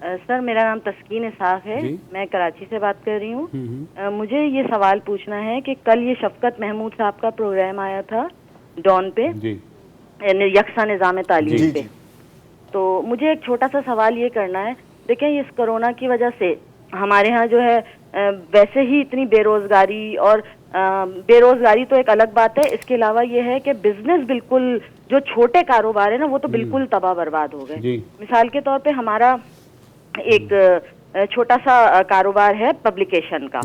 سر میرا نام تسکین اسحاق ہے, میں کراچی سے بات کر رہی ہوں. مجھے یہ سوال پوچھنا ہے کہ کل یہ شفقت محمود صاحب کا پروگرام آیا تھا ڈان پہ, یکساں نظام تعلیم پہ, تو مجھے ایک چھوٹا سا سوال یہ کرنا ہے. دیکھیں اس کرونا کی وجہ سے ہمارے ہاں جو ہے ویسے ہی اتنی بے روزگاری, اور بے روزگاری تو ایک الگ بات ہے, اس کے علاوہ یہ ہے کہ بزنس بالکل جو چھوٹے کاروبار ہیں نا وہ تو بالکل تباہ برباد ہو گئے. مثال کے طور پہ ہمارا ایک چھوٹا سا کاروبار ہے پبلیکیشن کا,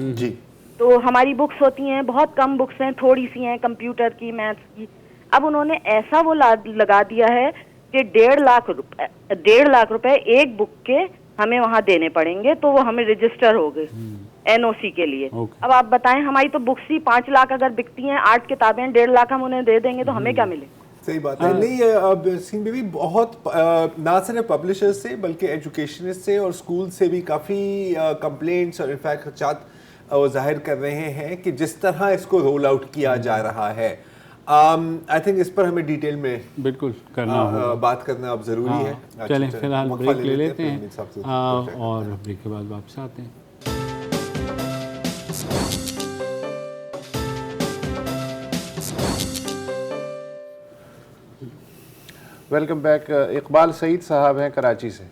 تو ہماری بکس ہوتی ہیں, بہت کم بکس ہیں, تھوڑی سی ہیں, کمپیوٹر کی, میتھس کی. اب انہوں نے ایسا وہ لگا دیا ہے کہ 1.5 لاکھ روپے ایک بک کے ہمیں وہاں دینے پڑیں گے, تو وہ ہمیں رجسٹر ہو گئے NOC کے لیے. اب آپ بتائیں, ہماری تو بکس ہی 5 لاکھ اگر بکتی ہیں, 8 کتابیں 1.5 لاکھ ہم انہیں دے دیں گے تو ہمیں کیا ملے؟ صحیح بات ہے. نہیں اب سین بیبی بہت نہ صرف پبلشرز سے بلکہ ایجوکیشنسٹ سے اور اسکول سے بھی کافی کمپلینٹس اور انفیکٹ خدشات ظاہر کر رہے ہیں کہ جس طرح اس کو رول آؤٹ کیا جا رہا ہے. آئی تھنک اس پر ہمیں ڈیٹیل میں بالکل کرنا بات کرنا اب ضروری ہے. چلیں فی الحال بریک لے لیتے ہیں اور بریک کے بعد واپس آتے ہیں. Welcome back. اقبال سعید صاحب ہیں کراچی سے.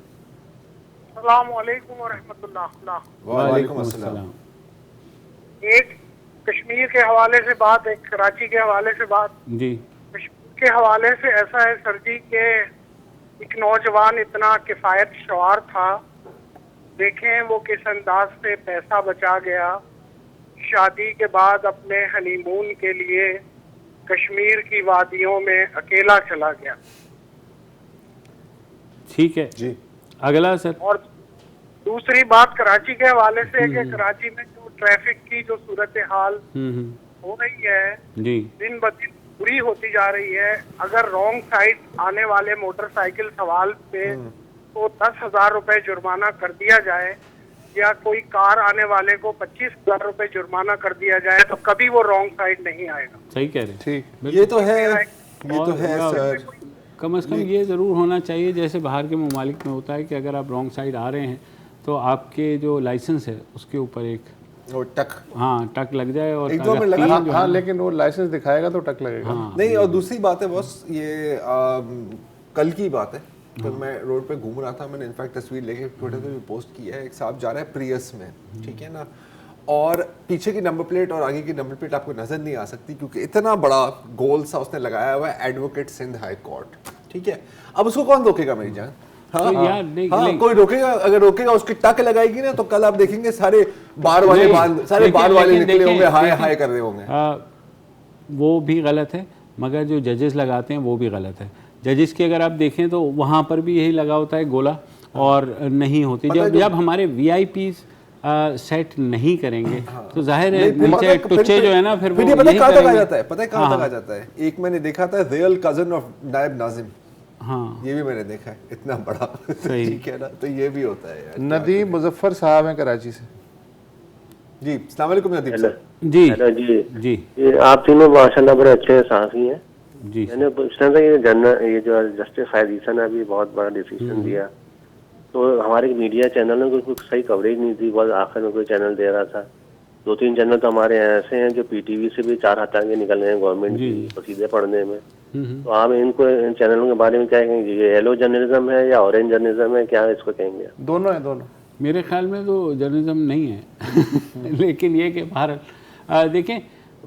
السلام علیکم ورحمۃ اللہ. وعلیکم السلام. ایک کشمیر کے حوالے سے بات, ایک کراچی کے حوالے سے بات. جی کشمیر کے حوالے سے ایسا ہے سر جی کہ ایک نوجوان اتنا کفایت شعار تھا, دیکھیں وہ کس انداز سے پیسہ بچا گیا, شادی کے بعد اپنے ہنی مون کے لیے کشمیر کی وادیوں میں اکیلا چلا گیا. ٹھیک ہے جی, اگلا سر. اور دوسری بات کراچی کے حوالے سے کہ کراچی میں جو ٹریفک کی جو صورتحال ہو رہی ہے دن بدن بری ہوتی جا رہی ہے. اگر رانگ سائڈ آنے والے موٹر سائیکل سوار پہ تو 10,000 روپے جرمانہ کر دیا جائے, یا کوئی کار آنے والے کو 25,000 روپے جرمانہ کر دیا جائے, تو کبھی وہ رانگ سائڈ نہیں آئے گا. صحیح کہہ رہے ہیں. ٹھیک, یہ تو ہے, یہ تو ہے سر. کم از کم یہ ضرور ہونا چاہیے جیسے باہر کے ممالک میں ہوتا ہے کہ اگر آپ رانگ سائڈ آ رہے ہیں تو آپ کے جو لائسنس ہے اس کے اوپر ایک ٹک لگ جائے. اور ہاں لیکن وہ لائسنس دکھائے گا تو ٹک لگے گا. نہیں, اور دوسری بات ہے بس یہ کل کی بات ہے, تو میں روڈ پہ گھوم رہا تھا, میں نے انفیکٹ تصویر لے کے ٹویٹر پہ بھی پوسٹ کی ہے. ایک صاحب جا رہا ہے پریس میں, ٹھیک ہے نا, اور پیچھے کی نمبر پلیٹ اور آگے کی نمبر پلیٹ آپ کو نظر نہیں آ سکتی کیونکہ اتنا بڑا گول سا اس نے لگایا ہوا ہے, ایڈوکیٹ سندھ ہائی کورٹ. ٹھیک ہے, اب اس کو کون روکے گا میری جان؟ ہاں کوئی روکے گا, اگر روکے گا اس کی ٹک لگائے گی نا تو کل آپ دیکھیں گے سارے بار والے نکلے ہوں گے, ہائے ہائے کر رہے ہوں گے. وہ بھی غلط ہے, مگر جو ججز لگاتے ہیں وہ بھی غلط ہے. ججز کی اگر آپ دیکھیں تو وہاں پر بھی یہی لگا ہوتا ہے گولا, اور نہیں ہوتی. جب ہمارے VIP سیٹ نہیں کریں گے تو ظاہر ہے نیچے ٹچے جو ہے نا پھر وہ پتہ کہاں تک آ جاتا ہے, پتہ کہاں تک آ جاتا ہے. ایک میں نے دیکھا تھا ریئل کزن آف نائب ناظم, ہاں یہ بھی میں نے دیکھا ہے, اتنا بڑا. ٹھیک ہے نا, تو یہ بھی ہوتا ہے. ندیم مظفر صاحب ہیں کراچی سے. جی السلام علیکم ندیم صاحب. جی آپ تینوں ماشاءاللہ بڑے اچھے صحافی ہیں. جی میں نے پوچھنا تھا یہ جو جسٹس خالد نے ابھی بہت بڑا ڈیسیژن دیا, تو ہمارے میڈیا چینلوں کو کوئی صحیح کوریج نہیں تھی. بہت آخر میں کوئی چینل دے رہا تھا, 2-3 چینل تو ہمارے یہاں ایسے ہیں جو PTV سے بھی 4 ہاتھ آگے نکل رہے ہیں گورنمنٹ کی قصیدے پڑھنے میں. تو آپ ان چینلوں کے بارے میں کیا کہیں گے؟ یہ یلو جرنلزم ہے یا اورنج جرنلزم ہے, کیا اس کو کہیں گے؟ دونوں ہیں, دونوں. میرے خیال میں تو جرنلزم نہیں ہے لیکن یہ کہ بہرحال دیکھیں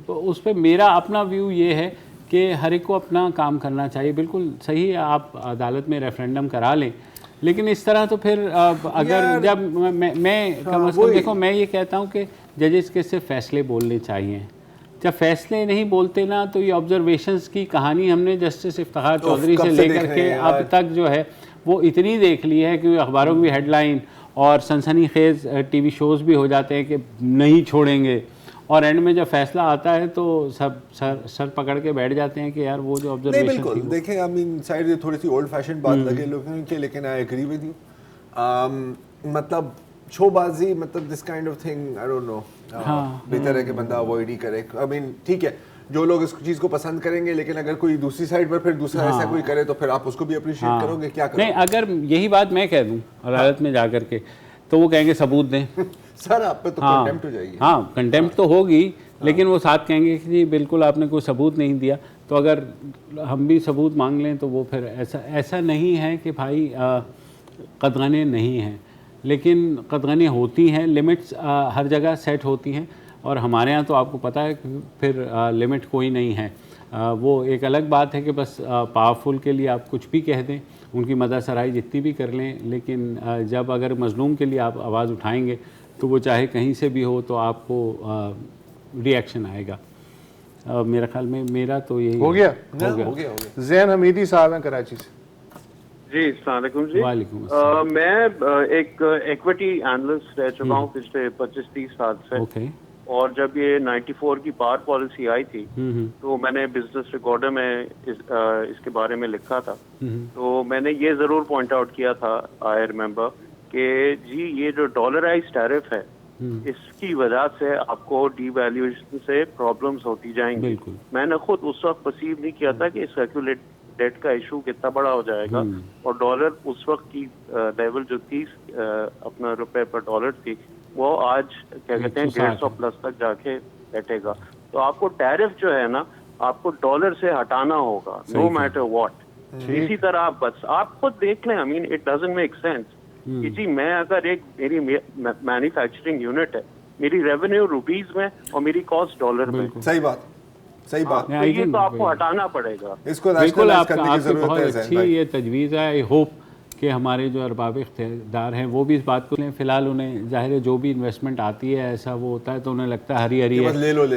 اس پہ میرا اپنا ویو یہ ہے کہ ہر ایک کو اپنا کام کرنا چاہیے. بالکل صحیح ہے, آپ عدالت میں ریفرینڈم کرا لیں, لیکن اس طرح تو پھر اگر جب میں کم از کم دیکھو میں یہ کہتا ہوں کہ ججز کے صرف فیصلے بولنے چاہیے. جب فیصلے نہیں بولتے نا تو یہ آبزرویشنز کی کہانی ہم نے جسٹس افتخار چودھری سے لے کر کے اب تک جو ہے وہ اتنی دیکھ لی ہے کہ اخباروں کی ہیڈ لائن اور سنسنی خیز TV شوز بھی ہو جاتے ہیں کہ نہیں چھوڑیں گے, اور اینڈ میں جب فیصلہ آتا ہے تو سب سر پکڑ کے بیٹھ جاتے ہیں کہ یار وہ جو آبزرویشن. نہیں بالکل دیکھیں, آئی مین سائڈ یہ تھوڑی سی اولڈ فیشن بات لگے لوگوں کی, لیکن آئی ایگری ود یو. مطلب شو بازی, مطلب this kind of thing, I don't know, بہتر ہے کہ بندہ اوائڈ ہی کرے. آئی مین ٹھیک ہے, جو لوگ اس چیز کو پسند کریں گے, لیکن اگر کوئی دوسری سائڈ پر پھر دوسرا ایسا کوئی کرے تو پھر آپ اس کو بھی اپریشیٹ کرو گے, کیا کرو؟ نہیں, اگر یہی بات میں کہہ دوں عدالت میں جا کر کے تو وہ کہیں گے ثبوت دیں. سر آپ پہ تو کنٹیمپٹ ہو جائے گی. ہاں کنٹیمپٹ تو ہوگی, لیکن وہ ساتھ کہیں گے کہ جی بالکل آپ نے کوئی ثبوت نہیں دیا. تو اگر ہم بھی ثبوت مانگ لیں تو وہ پھر ایسا نہیں ہے کہ بھائی قدغنیں نہیں ہیں, لیکن قدغنیں ہوتی ہیں, لمٹس ہر جگہ سیٹ ہوتی ہیں, اور ہمارے ہاں تو آپ کو پتہ ہے کہ پھر لمٹ کوئی نہیں ہے. وہ ایک الگ بات ہے کہ بس پاورفل کے لیے آپ کچھ بھی کہہ دیں, ان کی مدح سرائی جتنی بھی کر لیں, لیکن جب اگر مظلوم کے لیے آپ آواز اٹھائیں گے تو وہ چاہے کہیں سے بھی ہو تو آپ کو ری ایکشن آئے گا. میرا خیال میں میرا تو یہی ہو گیا. زین حمیدی صاحب ہیں کراچی سے. جی السلام علیکم. جی وعلیکم السلام. میں ایک ایکویٹی اینالسٹ رہ چکا ہوں پچھلے 25-30 سال سے, اور جب یہ 94 کی بار پالیسی آئی تھی تو میں نے بزنس ریکارڈر میں اس کے بارے میں لکھا تھا. تو میں نے یہ ضرور پوائنٹ آؤٹ کیا تھا, آئی ریممبر, کہ جی یہ جو ڈالرائز ٹیرف ہے اس کی وجہ سے آپ کو ڈی ویلیویشن سے پرابلمز ہوتی جائیں گی. میں نے خود اس وقت پرسیو نہیں کیا تھا کہ سرکولیٹ ڈیٹ کا ایشو کتنا بڑا ہو جائے گا, اور ڈالر اس وقت کی لیول جو 30 اپنا روپے پر ڈالر تھی وہ آج کیا کہتے ہیں 150 پلس تک جا کے بیٹھے گا. تو آپ کو ٹیرف جو ہے نا آپ کو ڈالر سے ہٹانا ہوگا, نو میٹر واٹ. اسی طرح بس آپ خود دیکھ لیں, I mean it doesn't make sense کہ جی میں اگر ایک میری مینوفیکچرنگ یونٹ ہے, میری ریونیو روپیز میں اور میری کاسٹ ڈالر میں. صحیح بات. یہ تو آپ کو ہٹانا پڑے گا. اس کو بالکل آپ کی بہت اچھی یہ تجویز ہے. آئی ہوپ کہ ہمارے جو ارباب اختیار ہیں وہ بھی اس بات کو لیں. فی الحال انہیں ظاہر ہے جو بھی انویسٹمنٹ آتی ہے ایسا وہ ہوتا ہے تو انہیں لگتا ہے ہری ہری ہے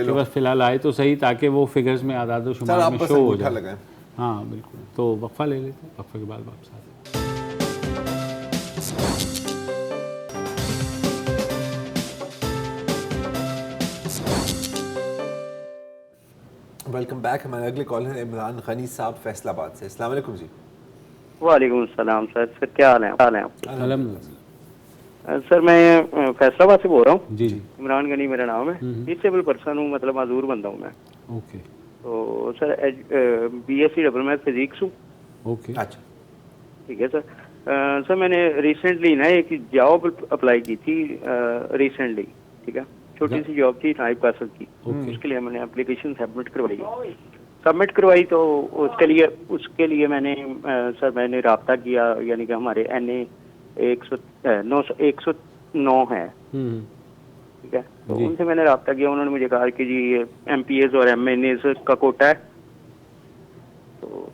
کہ بس فی الحال آئے تو صحیح, تاکہ وہ فگرز میں اعداد و شمار میں شو ہو جائے. ہاں بالکل. تو وقفہ لے لیتے ہیں, وقفے کے بعد واپس آتے ہیں. Welcome back. ہمارے اگلے کال ہیں عمران غنی صاحب فیصل آباد سے. السلام علیکم جی. وعلیکم السلام سر. سر کیا حال ہے آپ؟ الحمدللہ. سر میں فیصل آباد سے بول رہا ہوں. جی جی. عمران غنی میرا نام ہے. ڈسیبل پرسن ہوں, مطلب معذور بندہ ہوں میں. اوکے. تو sir B S C double math physics ہوں. اوکے. اچھا ٹھیک ہے سر. سر میں نے ریسنٹلی نا ایک جاب اپلائی کی تھی ریسنٹلی. ٹھیک ہے, چھوٹی سی جاب تھی نائب قاصد کی. اس کے لیے میں نے اپلیکیشن سبمٹ کروائی. تو اس کے لیے میں نے سر میں نے رابطہ کیا, یعنی کہ ہمارے این اے 109 ہے. ٹھیک ہے, تو ان سے میں نے رابطہ کیا. انہوں نے مجھے کہا کہ جی ایم پی ایز اور ایم این ایز کا کوٹا ہے. تو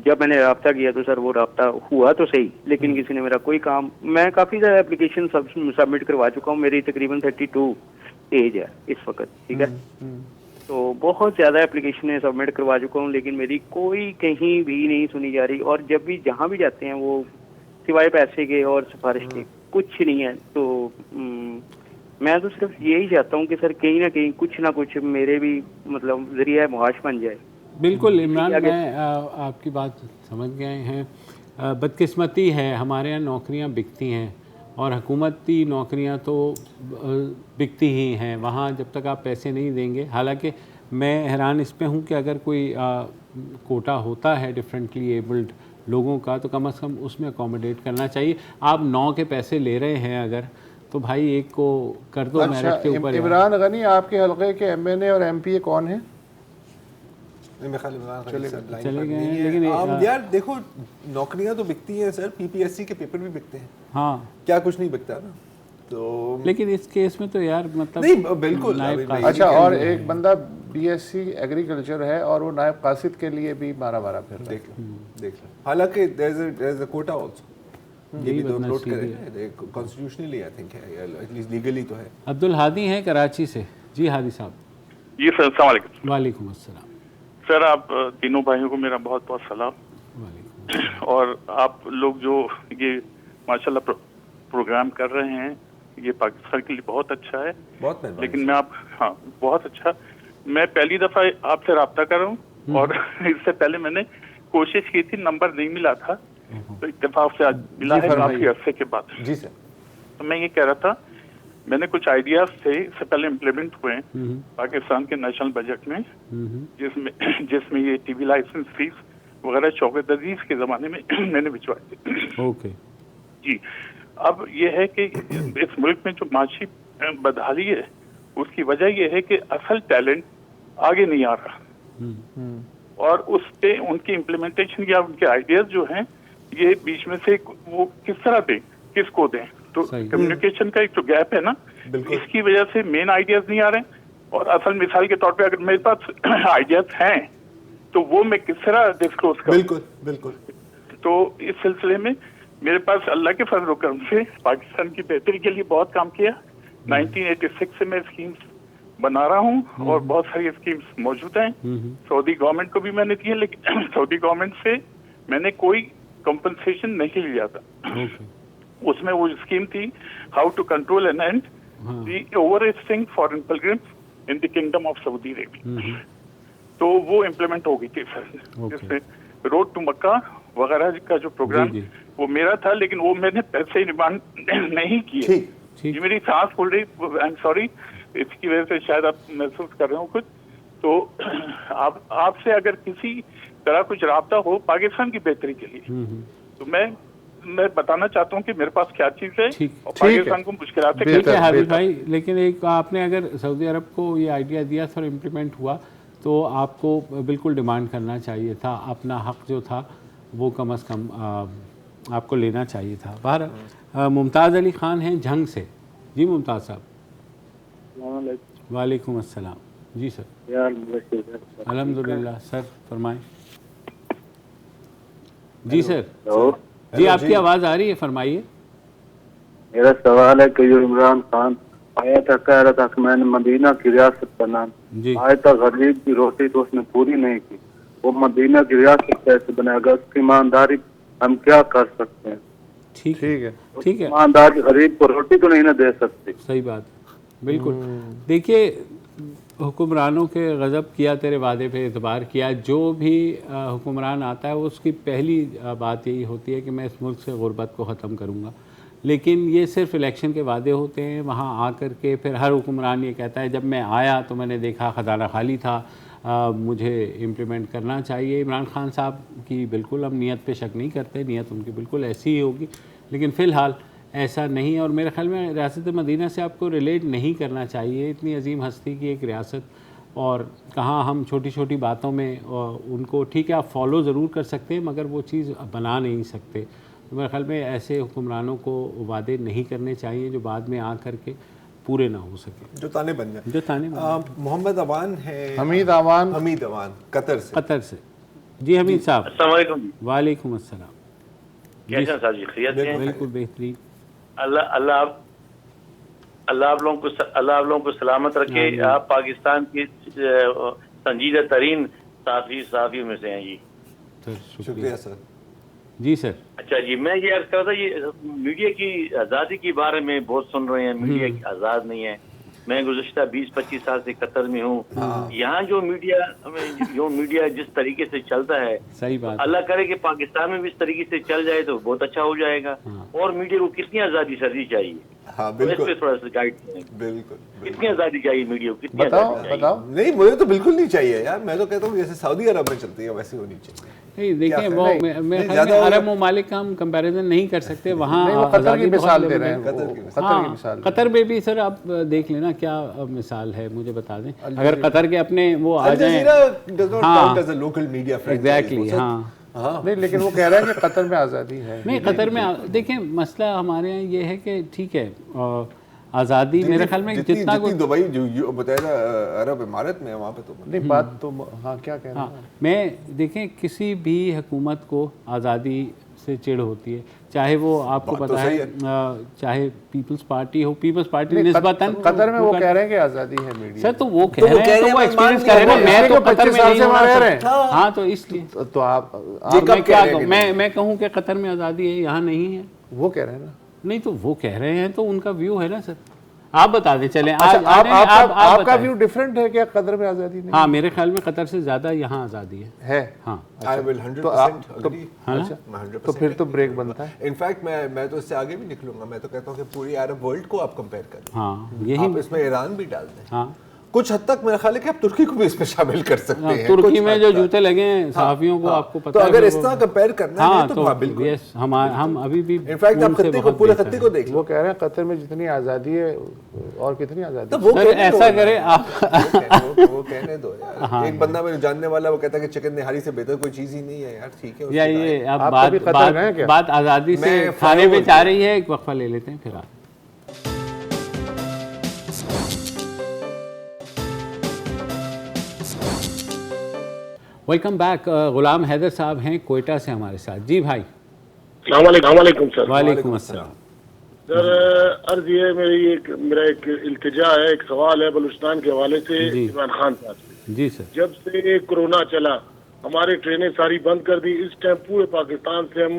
جب میں نے رابطہ کیا تو سر وہ رابطہ ہوا تو صحیح, لیکن کسی نے میرا کوئی کام, میں کافی زیادہ اپلیکیشن سبمٹ کروا چکا ہوں. میری تقریباً 32 ایج ہے اس وقت. ٹھیک ہے, تو بہت زیادہ اپلیکیشنیں سبمٹ کروا چکا ہوں, لیکن میری کوئی کہیں بھی نہیں سنی جا رہی. اور جب بھی جہاں بھی جاتے ہیں وہ سوائے پیسے کے اور سفارش کے کچھ نہیں ہے. تو میں تو صرف یہی چاہتا ہوں کہ سر کہیں نہ کہیں کچھ نہ کچھ میرے بھی مطلب ذریعہ معاش بن جائے. بالکل عمران, میں آپ کی بات سمجھ گئے ہیں. بدقسمتی ہے ہمارے یہاں نوکریاں بکتی ہیں, اور حکومتی نوکریاں تو بکتی ہی ہیں. وہاں جب تک آپ پیسے نہیں دیں گے, حالانکہ میں حیران اس پہ ہوں کہ اگر کوئی کوٹا ہوتا ہے ڈفرینٹلی ایبلڈ لوگوں کا تو کم از کم اس میں اکوموڈیٹ کرنا چاہیے. آپ 9 کے پیسے لے رہے ہیں اگر, تو بھائی ایک کو کر دو میرٹ کے اوپر. عمران غنی آپ کے حلقے کے ایم این اے اور ایم پی اے کون ہیں؟ چلے گئے ہیں, لیکن یار دیکھو نوکریاں تو بکتی ہیں سر, پی پی ایس سی کے پیپر بھی بکتے ہیں. ہاں کیا کچھ نہیں بکتا نا. تو لیکن اس کیس میں تو یار مطلب نہیں بالکل. اچھا, اور ایک بندہ بی ایس سی ایگریکلچر ہے اور وہ نائب قاصد کے لیے بھی مارا پھر. دیکھ لو حالانکہ there is a quota also. یہ بھی تو نوٹ کریں, کانسٹیٹیوشنلی آئی تھنک ہے, ایٹ لیسٹ لیگلی تو ہے. عبدالہادی ہیں کراچی سے. جی ہادی صاحب. جی سر السلام علیکم. وعلیکم السلام. سر آپ تینوں بھائیوں کو میرا بہت بہت سلام. اور آپ لوگ جو یہ ماشاء اللہ پروگرام کر رہے ہیں یہ پاکستان کے لیے بہت اچھا ہے. لیکن میں ہاں بہت اچھا. میں پہلی دفعہ آپ سے رابطہ کر رہا ہوں, اور اس سے پہلے میں نے کوشش کی تھی, نمبر نہیں ملا تھا, تو اتفاق سے آج ملا ہے کافی عرصے کے بعد. جی سر. تو میں یہ کہہ رہا تھا, میں نے کچھ آئیڈیاز تھے اس سے پہلے امپلیمنٹ ہوئے ہیں پاکستان کے نیشنل بجٹ میں، جس میں یہ ٹی وی لائسنس فیس وغیرہ شوکت عزیز کے زمانے میں میں نے بھجوائے تھے. اوکے جی. اب یہ ہے کہ اس ملک میں جو معاشی بدحالی ہے اس کی وجہ یہ ہے کہ اصل ٹیلنٹ آگے نہیں آ رہا، اور اس پہ ان کی امپلیمنٹیشن یا ان کے آئیڈیاز جو ہیں یہ بیچ میں سے وہ کس طرح دیں، کس کو دیں. تو کمیونیکیشن کا ایک جو گیپ ہے نا، اس کی وجہ سے مین آئیڈیاز نہیں آ رہے ہیں. اور اصل مثال کے طور پہ اگر میرے پاس آئیڈیاز ہیں تو وہ میں کس طرح ڈسکلوز کروں. بالکل بالکل. تو اس سلسلے میں میرے پاس اللہ کے فضل و کرم سے پاکستان کی بہتری کے لیے بہت کام کیا. 1986 سے میں اسکیمز بنا رہا ہوں اور بہت ساری اسکیمز موجود ہیں. سعودی گورنمنٹ کو بھی میں نے دی ہے، لیکن سعودی گورنمنٹ سے میں نے کوئی کمپنسیشن نہیں لیا تھا. اس میں وہ اسکیم تھی how to control and and the over sting foreign pilgrims in the kingdom of Saudi Arabia. تو وہ امپلیمنٹ ہو گئی تھی سر، جس میں روڈ ٹو مکہ وغیرہ کا جو پروگرام وہ میرا تھا، لیکن وہ میں نے پیسے ڈیمانڈ نہیں کیے. یہ میری سانس پھول رہی، آئی ایم سوری، اس کی وجہ سے شاید آپ محسوس کر رہے ہوں کچھ. تو آپ سے اگر کسی طرح کچھ رابطہ ہو پاکستان کی بہتری کے لیے تو میں بتانا چاہتا ہوں کہ میرے پاس کیا چیز ہے اور پاکستان کو مشکلات سے ٹھیک ہے حافظ بھائی. لیکن ایک آپ نے اگر سعودی عرب کو یہ آئیڈیا دیا تھا اور امپلیمنٹ ہوا تو آپ کو بالکل ڈیمانڈ کرنا چاہیے تھا، اپنا حق جو تھا وہ کم از کم آپ کو لینا چاہیے تھا. باہر ممتاز علی خان ہیں جھنگ سے. جی ممتاز صاحب. وعلیکم السلام. جی سر. الحمدللہ. سر فرمائیں. جی سر. جی آپ کی آواز آ رہی ہے، فرمائیے. میرا سوال ہے کہ جو عمران خان آیا تھا کہہ رہا تھا کہ میں نے مدینہ کی ریاست بنانا، آیا تھا غریب کی روٹی تو اس نے پوری نہیں کی. وہ مدینہ کی ریاست کیسے بنائے گا؟ اس کی ایمانداری ہم کیا کر سکتے ہیں؟ ٹھیک ہے ٹھیک ہے. ایمانداری غریب کو روٹی تو نہیں نہ دے سکتی. صحیح بات، بالکل. دیکھیے حکمرانوں کے غضب کیا تیرے وعدے پہ اعتبار کیا. جو بھی حکمران آتا ہے اس کی پہلی بات یہی ہوتی ہے کہ میں اس ملک سے غربت کو ختم کروں گا. لیکن یہ صرف الیکشن کے وعدے ہوتے ہیں. وہاں آ کر کے پھر ہر حکمران یہ کہتا ہے جب میں آیا تو میں نے دیکھا خزانہ خالی تھا، مجھے امپلیمنٹ کرنا چاہیے. عمران خان صاحب کی بالکل ہم نیت پہ شک نہیں کرتے، نیت ان کی بالکل ایسی ہی ہوگی، لیکن فی الحال ایسا نہیں. اور میرے خیال میں ریاست مدینہ سے آپ کو ریلیٹ نہیں کرنا چاہیے. اتنی عظیم ہستی کی ایک ریاست، اور کہاں ہم چھوٹی چھوٹی باتوں میں ان کو ٹھیک ہے آپ فالو ضرور کر سکتے ہیں مگر وہ چیز بنا نہیں سکتے. میرے خیال میں ایسے حکمرانوں کو وعدے نہیں کرنے چاہیے جو بعد میں آ کر کے پورے نہ ہو سکے، جو تانے بن جائیں. جو تانے محمد اوان ہے، حمید اوان قطر سے. جی حمید صاحب. السلام علیکم. وعلیکم السلام. کیسے ہیں صاحب جی؟ خیریت ہیں؟ بالکل بہترین. اللہ آپ لوگوں کو سلامت رکھے. آپ پاکستان کی سنجیدہ ترین صحافیوں میں سے ہیں جی. شکریہ سر. جی سر. اچھا جی، میں یہ عرض کر رہا تھا یہ میڈیا کی آزادی کے بارے میں بہت سن رہے ہیں. میڈیا کی آزاد نہیں ہے. میں گزشتہ 20-25 سال سے قطر میں ہوں. یہاں جو میڈیا جس طریقے سے چلتا ہے، صحیح بات، اللہ کرے کہ پاکستان میں بھی اس طریقے سے چل جائے تو بہت اچھا ہو جائے گا. اور میڈیا کو کتنی آزادی سرزی چاہیے؟ اس پہ تھوڑا سا گائیڈ کریں. بالکل. کتنی آزادی چاہیے میڈیا کو؟ کتنی بتاؤ. نہیں مجھے تو بالکل نہیں چاہیے یار. میں تو کہتا ہوں جیسے سعودی عرب میں چلتی ہے ویسے ہونی چاہیے. نہیں دیکھیں وہ عرب ممالک کا ہم کمپیریزن نہیں کر سکتے. وہاں قطر کی مثال دے رہے ہیں. قطر میں بھی سر آپ دیکھ لینا کیا مثال ہے، مجھے بتا دیں. اگر قطر کے اپنے وہ آ جائیں. ایگزیکٹلی. ہاں نہیں، لیکن وہ کہہ رہے ہیں کہ قطر میں آزادی ہے. نہیں قطر میں دیکھیں مسئلہ ہمارے یہاں یہ ہے کہ ٹھیک ہے آزادی میرے خیال میں جتنا دبئی جو متحدہ عرب امارات میں وہاں پہ تو نہیں بات تو ہاں کیا کہہ رہے ہیں. میں دیکھیں کسی بھی حکومت کو آزادی سے چڑ ہوتی ہے، چاہے وہ آپ کو پتہ ہے چاہے پیپلز پارٹی ہو. پیپلز پارٹی نسبتاً قطر میں وہ کہہ رہے ہیں کہ آزادی ہے میڈیا. سر تو وہ کہہ رہے ہیں تو وہ ایکسپیرینس کر رہے ہیں. میں تو قطر میں نہیں رہ رہے. ہاں تو اس لیے تو آپ میں کیا کہوں، میں کہوں کہ قطر میں آزادی ہے یہاں نہیں ہے. وہ کہہ رہے ہیں نا. نہیں تو وہ کہہ رہے ہیں تو ان کا ویو ہے نا سر. آپ بتا دیں چلیں. آپ کا ویو ڈیفرنٹ ہے کیا قطر میں آزادی نہیں؟ ہاں میرے خیال میں قطر سے زیادہ یہاں آزادی ہے. ہاں تو پھر تو بریک بنتا ہے. انفیکٹ میں تو اس سے آگے بھی نکلوں گا, میں تو کہتا ہوں کہ پوری عرب ورلڈ کو آپ کمپیئر کریں. ہاں یہی آپ اس میں ایران بھی ڈال دیں. ہاں کچھ حد تک میرا خیال ہے کہ آپ ترکی کو بھی اس میں شامل کر سکتے ہیں. ترکی میں جو جوتے لگے ہیں صحافیوں کو آپ کو پتہ ہے, تو اگر اس طرح کمپیئر کرنا ہے تو بالکل ہم ابھی بھی انفیکٹ آپ خطے کو پورے خطے کو دیکھ لو. وہ کہہ رہے ہیں قطر میں جتنی آزادی ہے اور کتنی آزادی ہے. ایسا کریں آپ, وہ کہنے دو یار. ایک بندہ میرے جاننے والا وہ کہتا ہے کہ چکن نہاری سے بہتر کوئی چیز ہی نہیں ہے یار. ٹھیک ہے, یہ اب بات آزادی سے کھانے پہ چاہ رہی ہے. ایک وقفہ لے لیتے ہیں پھر آپ. Welcome back. غلام حیدر صاحب ہیں کوئٹہ سے ہمارے ساتھ. جی بھائی السلام علیکم سر. وعلیکم السلام سر. عرض یہ میرا ایک التجا ہے, ایک سوال ہے بلوچستان کے حوالے سے عمران خان صاحب سے. جی سر. جب سے کورونا چلا ہماری ٹرینیں ساری بند کر دی. اس ٹائم پورے پاکستان سے ہم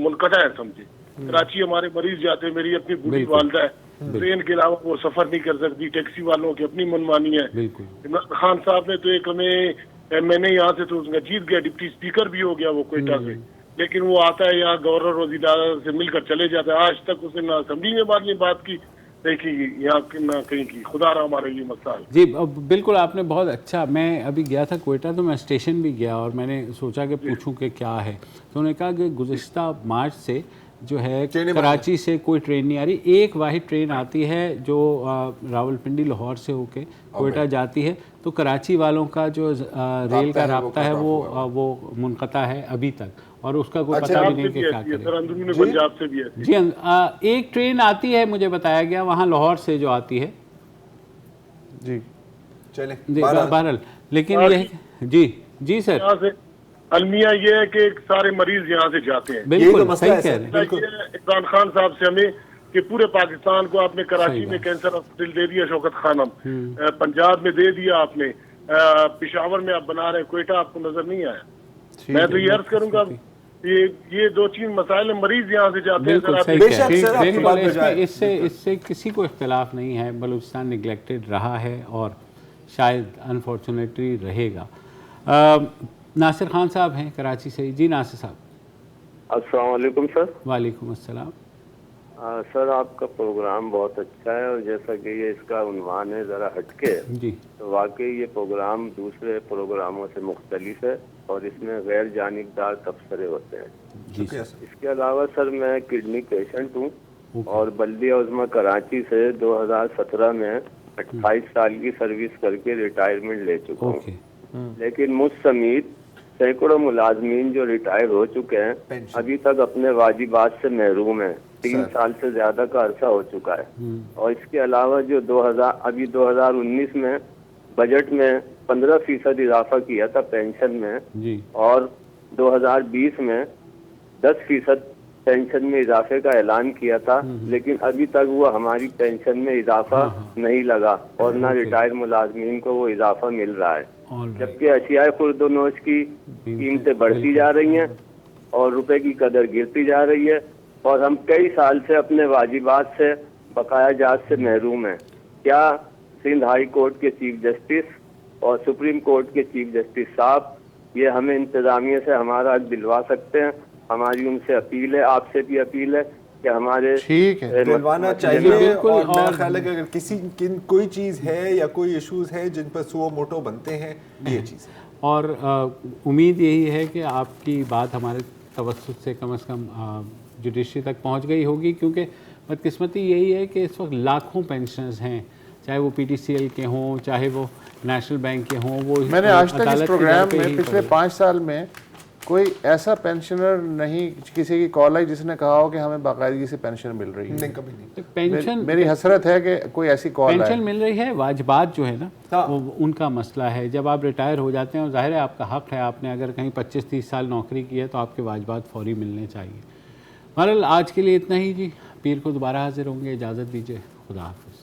منقطع ہیں سمجھے. کراچی ہمارے مریض جاتے ہیں, میری اپنی بوڑھی والدہ ہے, ٹرین کے علاوہ وہ سفر نہیں کر سکتی. ٹیکسی والوں کی اپنی منمانی ہے. عمران خان صاحب نے تو ایک ہمیں میں نے یہاں سے تو جیت گیا, ڈپٹی اسپیکر بھی ہو گیا وہ کوئٹہ سے, لیکن وہ آتا ہے یہاں گورنر وزیر سے مل کر چلے جاتا ہے. آج تک اس نے نہ اسمبلی میں بات کی دیکھی یہاں نہ کہیں کی. خدا رہا ہمارا یہ مسئلہ ہے. جی بالکل آپ نے بہت اچھا. میں ابھی گیا تھا کوئٹہ تو میں اسٹیشن بھی گیا اور میں نے سوچا کہ پوچھوں کہ کیا ہے, تو انہوں نے کہا کہ گزشتہ مارچ سے جو ہے کراچی سے کوئی ٹرین نہیں آ رہی. ایک واحد ٹرین آتی ہے جو راولپنڈی لاہور سے ہو کے کوئٹہ جاتی ہے, تو کراچی والوں کا جو ریل کا رابطہ ہے وہ منقطع ہے ابھی تک, اور اس کا کوئی پتہ بھی نہیں کہ کیا کرے. جی ایک ٹرین آتی ہے مجھے بتایا گیا وہاں لاہور سے جو آتی ہے. جی چلیں بہرحال, لیکن یہ جی سر المیہ یہ ہے کہ سارے مریض یہاں سے جاتے ہیں. بالکل صحیح کہہ رہے ہیں. عمران خان صاحب سے ہمیں کہ پورے پاکستان کو آپ نے کراچی میں کینسر ہاسپٹل دے دیا شوکت خانم, پنجاب میں دے دیا آپ نے, پشاور میں آپ بنا رہے ہیں, کوئٹہ آپ کو نظر نہیں آیا. میں تو یہ عرض کروں گا یہ دو چیز مسائل ہیں, مریض یہاں سے جاتے ہیں. اس سے کسی کو اختلاف نہیں ہے. بلوچستان نگلیکٹڈ رہا ہے اور شاید انفارچونیٹلی رہے گا. ناصر خان صاحب ہیں کراچی سے. جی ناصر صاحب. السلام علیکم سر. وعلیکم السلام. سر آپ کا پروگرام بہت اچھا ہے, اور جیسا کہ یہ اس کا عنوان ہے ذرا ہٹ کے, تو واقعی یہ پروگرام دوسرے پروگراموں سے مختلف ہے اور اس میں غیر جانبدار تبصرے ہوتے ہیں. اس کے علاوہ سر میں کڈنی پیشنٹ ہوں اور بلدیہ عظمیٰ کراچی سے 2017 میں 28 سال کی سروس کر کے ریٹائرمنٹ لے چکا ہوں. لیکن مجھ سمیت سینکڑوں ملازمین جو ریٹائر ہو چکے ہیں ابھی تک اپنے واجبات سے محروم ہیں. 3 سال سے زیادہ کا عرصہ ہو چکا ہے. اور اس کے علاوہ جو 2019 میں بجٹ میں 15% اضافہ کیا تھا پینشن میں, اور 2020 میں 10% پینشن میں اضافے کا اعلان کیا تھا, لیکن ابھی تک وہ ہماری پینشن میں اضافہ نہیں لگا اور نہ ریٹائر ملازمین کو وہ اضافہ مل رہا ہے. جبکہ اشیاء خورد و نوش کی قیمتیں بڑھتی جا رہی ہیں اور روپے کی قدر گرتی جا رہی ہے, اور ہم کئی سال سے اپنے واجبات سے بقایا جات سے محروم ہیں. کیا سندھ ہائی کورٹ کے چیف جسٹس اور سپریم کورٹ کے چیف جسٹس صاحب یہ ہمیں انتظامیہ سے ہمارا حق دلوا سکتے ہیں؟ ہماری ان سے اپیل ہے, آپ سے بھی اپیل ہے کہ ہمارے دلوانا چاہیے. اور میرا خیال ہے کہ اگر کوئی چیز ہے یا کوئی ایشوز ہے جن پر سو موٹو بنتے ہیں یہ چیز ہے, اور امید یہی ہے کہ آپ کی بات ہمارے توسط سے کم از کم جوڈیشری تک پہنچ گئی ہوگی, کیونکہ بدقسمتی یہی ہے کہ اس وقت لاکھوں پینشنرز ہیں, چاہے وہ پی ٹی سی ایل کے ہوں, چاہے وہ نیشنل بینک کے ہوں. وہ میں نے آج تک اس پروگرام میں پچھلے 5 سال میں کوئی ایسا پینشنر نہیں کسی کی کال آئی جس نے کہا ہو کہ ہمیں باقاعدگی سے پینشن مل رہی ہے. پینشن میری حسرت ہے کہ کوئی ایسی کال آئے. پینشن مل رہی ہے, واجبات جو ہے نا وہ ان کا مسئلہ ہے. جب آپ ریٹائر ہو جاتے ہیں, اور ظاہر ہے آپ کا حق ہے, آپ نے اگر کہیں 25-30 سال نوکری کی ہے تو آپ کے واجبات فوری ملنے چاہیے. بہرحال آج کے لیے اتنا ہی. جی پیر کو دوبارہ حاضر ہوں گے, اجازت دیجیے. خدا حافظ.